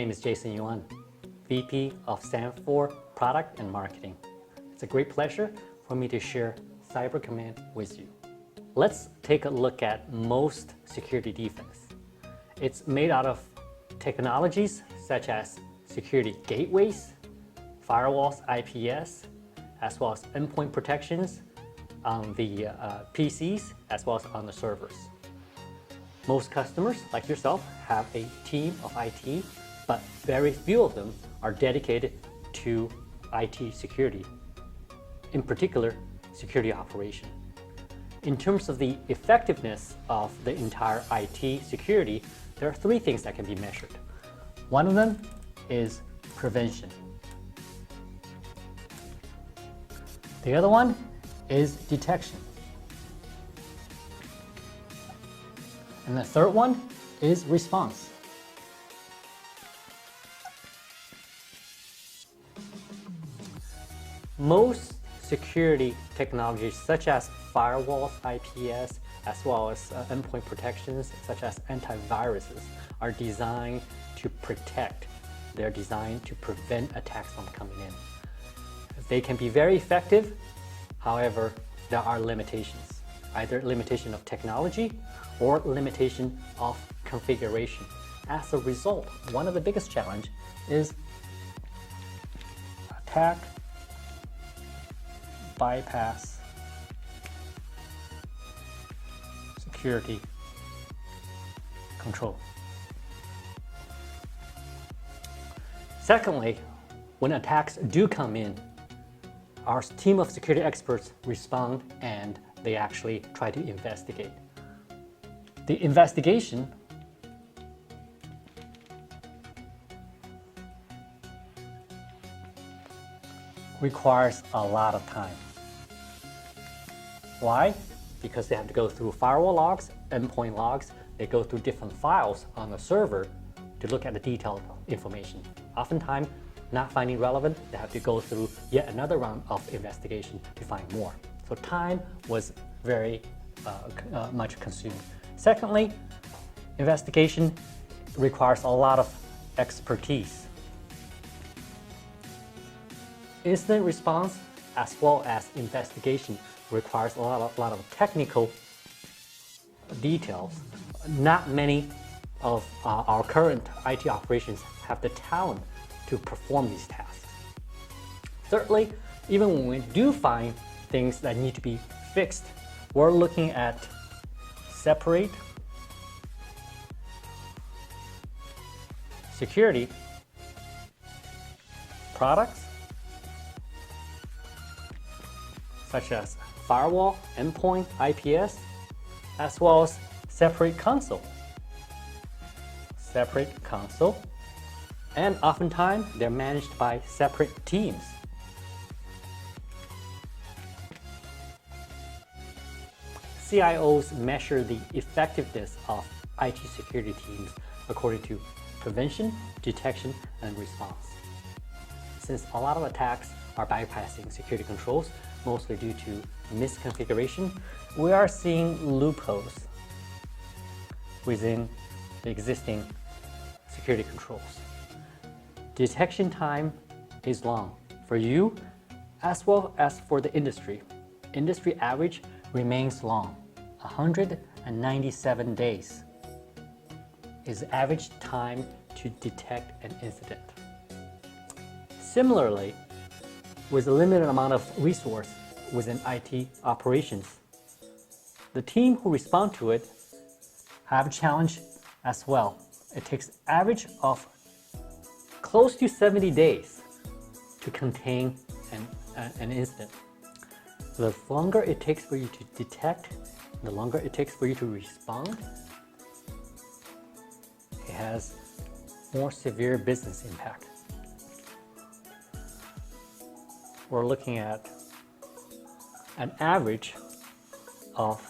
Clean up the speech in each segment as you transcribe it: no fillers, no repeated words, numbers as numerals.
name is Jason Yuan, VP of Sangfor Product and Marketing. It's a great pleasure for me to share Cyber Command with you. Let's take a look at most security defense. It's made out of technologies such as security gateways, firewalls, IPS, as well as endpoint protections on the PCs, as well as on the servers. Most customers, like yourself, have a team of IT, but very few of them are dedicated to IT security, in particular, security operation. In terms of the effectiveness of the entire IT security, there are three things that can be measured. One of them is prevention. The other one is detection. And the third one is response. Most security technologies such as firewalls, IPS, as well as endpoint protections such as antiviruses are designed to protect. They're designed to prevent attacks from coming in. They can be very effective, however, there are limitations, either limitation of technology or limitation of configuration. As a result, one of the biggest challenges is attack bypass security control. Secondly, when attacks do come in, our team of security experts respond and they actually try to investigate. The investigation requires a lot of time. Why? Because they have to go through firewall logs, endpoint logs, they go through different files on the server to look at the detailed information. Oftentimes, not finding relevant, they have to go through yet another round of investigation to find more. So time was very much consumed. Secondly, investigation requires a lot of expertise. Incident response as well as investigation requires a lot of technical details. Not many of our current IT operations have the talent to perform these tasks. Thirdly, even when we do find things that need to be fixed, we're looking at separate security products such as firewall, endpoint, IPS, as well as separate console. And oftentimes they're managed by separate teams. CIOs measure the effectiveness of IT security teams according to prevention, detection, and response. Since a lot of attacks are bypassing security controls, mostly due to misconfiguration, we are seeing loopholes within the existing security controls. Detection time is long for you as well as for the industry. Industry average remains long. 197 days is the average time to detect an incident. Similarly, with a limited amount of resource within IT operations, the team who respond to it have a challenge as well. It takes average of close to 70 days to contain an incident. The longer it takes for you to detect, the longer it takes for you to respond, it has more severe business impact. We're looking at an average of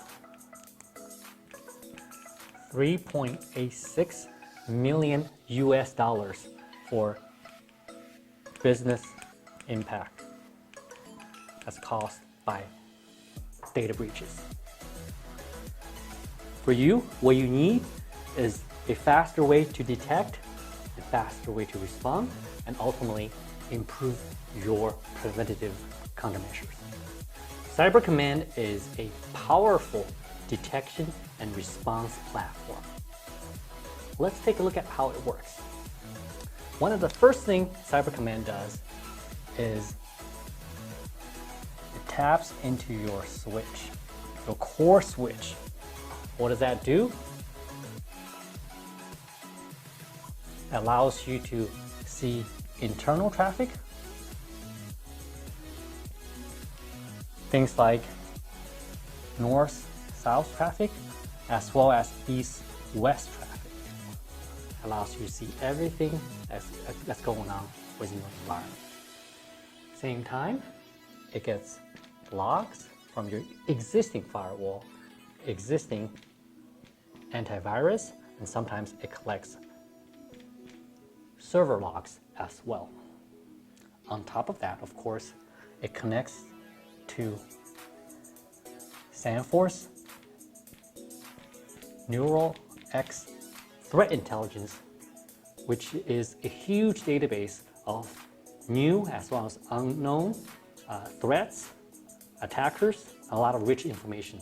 $3.86 million for business impact as caused by data breaches. For you, what you need is a faster way to detect, a faster way to respond and ultimately improve your preventative countermeasures. Cyber Command is a powerful detection and response platform. Let's take a look at how it works. One of the first things Cyber Command does is it taps into your switch, your core switch. What does that do? It allows you to see internal traffic, things like north-south traffic, as well as east-west traffic. It allows you to see everything that's going on within your environment. Same time, it gets logs from your existing firewall, existing antivirus, and sometimes it collects server logs as well. On top of that, of course, it connects to Sangfor's Neural X threat intelligence, which is a huge database of new as well as unknown threats, attackers, a lot of rich information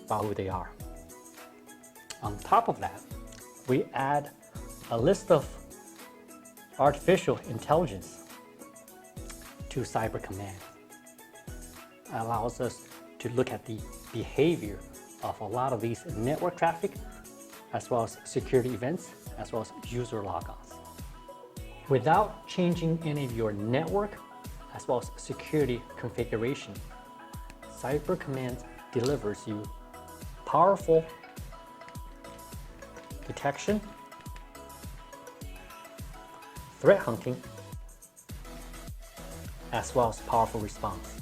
about who they are. On top of that, we add a list of artificial intelligence to Cyber Command. It allows us to look at the behavior of a lot of these network traffic, as well as security events, as well as user logons. Without changing any of your network, as well as security configuration, Cyber Command delivers you powerful detection, threat hunting, as well as powerful response.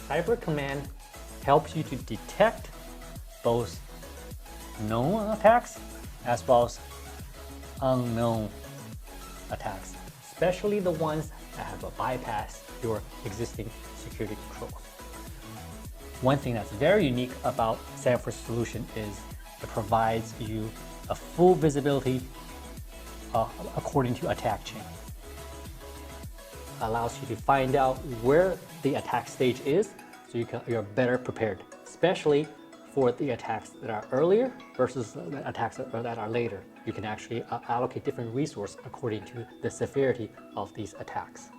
Cyber Command helps you to detect both known attacks as well as unknown attacks, especially the ones that have bypassed your existing security controls. One thing that's very unique about Sangfor's solution is it provides you a full visibility according to attack chain. Allows you to find out where the attack stage is, so you're better prepared, especially for the attacks that are earlier versus the attacks that are later. You can actually allocate different resources according to the severity of these attacks.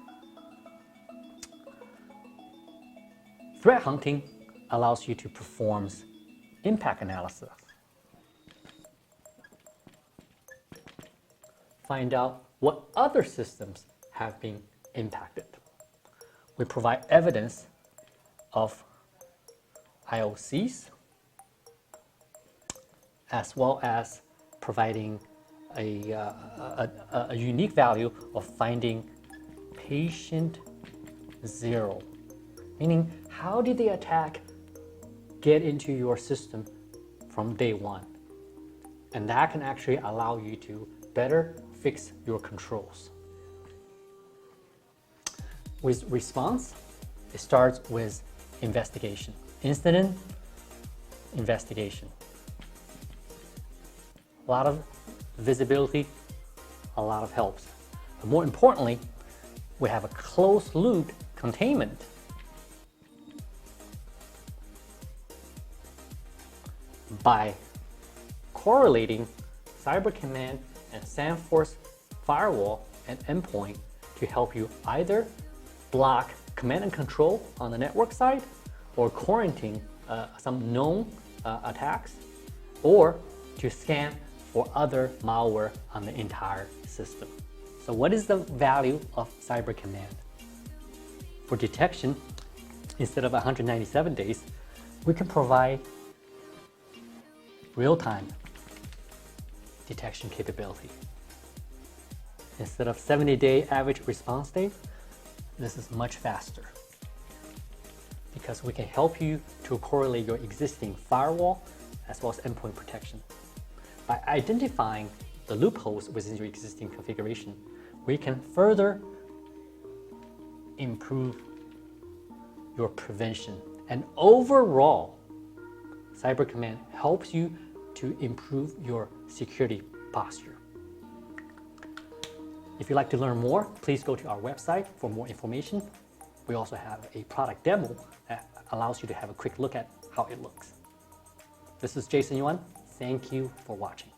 Threat hunting allows you to perform impact analysis. Find out what other systems have been impacted. We provide evidence of IOCs, as well as providing a unique value of finding patient zero, meaning how did the attack get into your system from day one? And that can actually allow you to better fix your controls. With response, it starts with investigation, incident investigation. A lot of visibility, a lot of helps. But more importantly, we have a closed loop containment. By correlating Cyber Command and Sangfor's Firewall and Endpoint to help you either block command and control on the network side, or quarantine some known attacks, or to scan for other malware on the entire system. So what is the value of Cyber Command? For detection, instead of 197 days, we can provide real-time detection capability. Instead of 70-day average response date, this is much faster, because we can help you to correlate your existing firewall as well as endpoint protection. By identifying the loopholes within your existing configuration, we can further improve your prevention. And overall, Cyber Command helps you to improve your security posture. If you'd like to learn more, please go to our website for more information. We also have a product demo that allows you to have a quick look at how it looks. This is Jason Yuan. Thank you for watching.